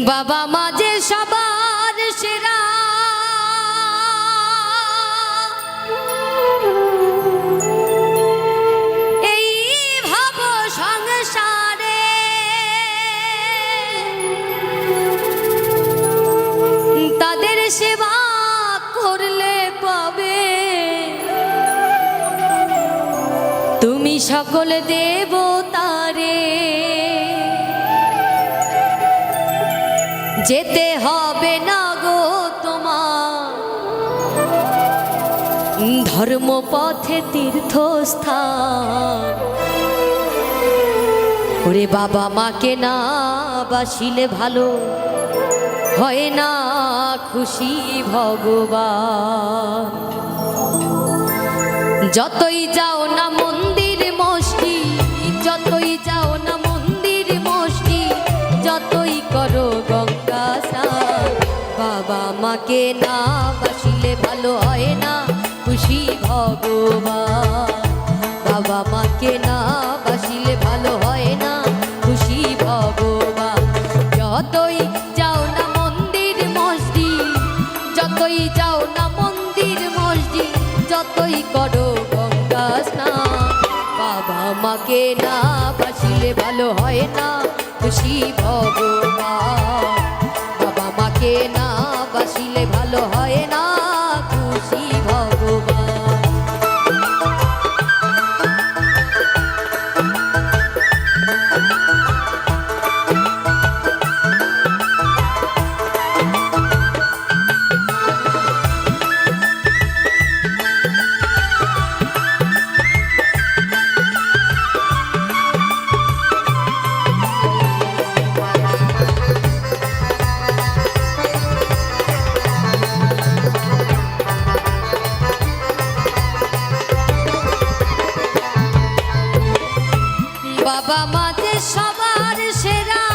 বাবা মা যে সবার সেরা, এই ভাব সংসারে তাদের সেবা করলে পাবে তুমি সকল দেবতারে। যেতে হবে না গো তোমার ধর্মপথে তীর্থস্থান। ওরে বাবা মাকে না বাসিলে ভালো হয় না খুশি ভগবান। যতই যাও না মন্দির মসজিদ, যতই যাও না মন্দির মসজিদ, যতই করো গঙ্গা স্নান, বাবা মাকে না বাসিলে ভালো হয় না খুশি ভগবান। বাবা মাকে না বাসিলে ভালো হয় না খুশি ভগবান। যতই যাও না মন্দির মসজিদ, যতই যাও না মন্দির মসজিদ, যতই করো গঙ্গা স্নান, বাবা মাকে না বাসিলে ভালো হয় না খুশি ভগবান। বাবা মাকে না বাসিলে ভালো হয় না খুশি ভগবান। বাবা মা যে সবার সেরা,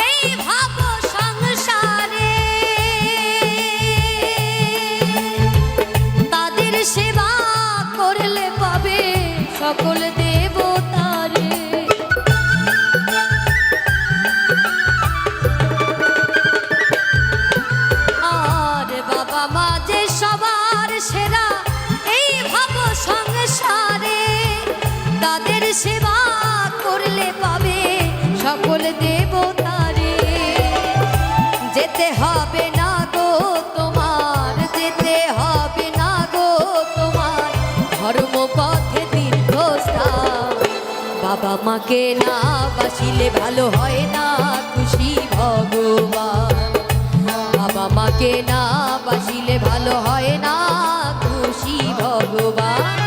এই ভাব সংসারে তাদের সেবা করলে পাবে সকল দেবতারে। আর বাবা মা যে সবার সেরা, এই ভাব সংসারে তাদের সেবা করলে পাবে সকল দেবতারে। যেতে হবে না গো তোমার, যেতে হবে না গো তোমার ধর্মপথে তীর্থস্থান। বাবা মাকে না বাসিলে ভালো হয় না খুশি ভগবান। বাবা মাকে না বাসিলে ভালো হয় না খুশি ভগবান।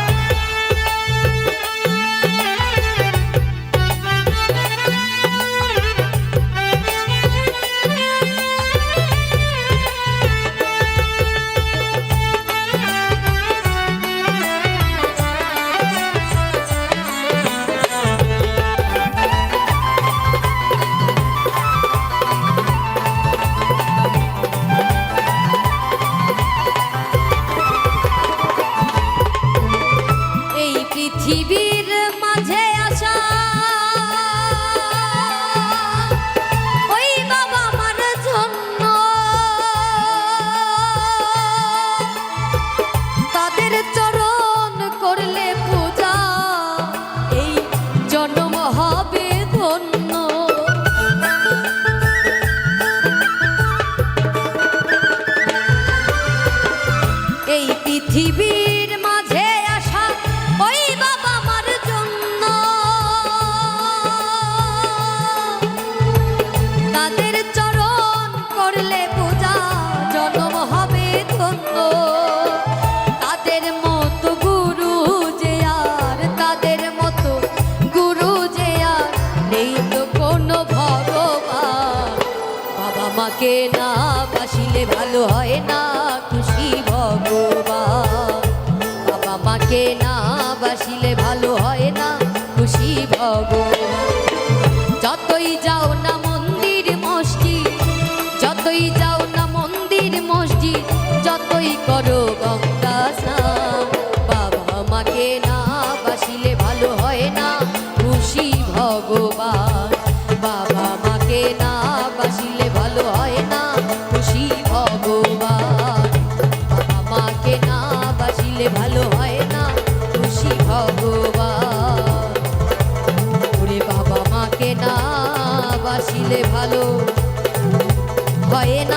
পৃথিবীর মাঝে আসা ওই বাবা মার জন্য, তাদের চরণ করলে পূজা এই জন্ম হবে ধন্য। এই পৃথিবীর মাঝে আসা ওই বাবা মার জন্য, তাদের চরণ করলে পূজা জন্ম হবে ধন্য। তাদের মতো গুরু যে আর, তাদের মতো গুরু যে আর নেই তো কোনো ভগবান। বাবা মাকে না বাসিলে ভালো হয় না খুশি ভগবান। বাবা মাকে না বাসিলে ভালো হয় না খুশি ভগবান। যতই যাও না মন্দির মসজিদ, যতই যাও না মন্দির মসজিদ, যতই করো গঙ্গা স্নান, বাবা মাকে না বাসিলে ভালো হয় না খুশি ভগবান। না বাসিলে ভালো হয় না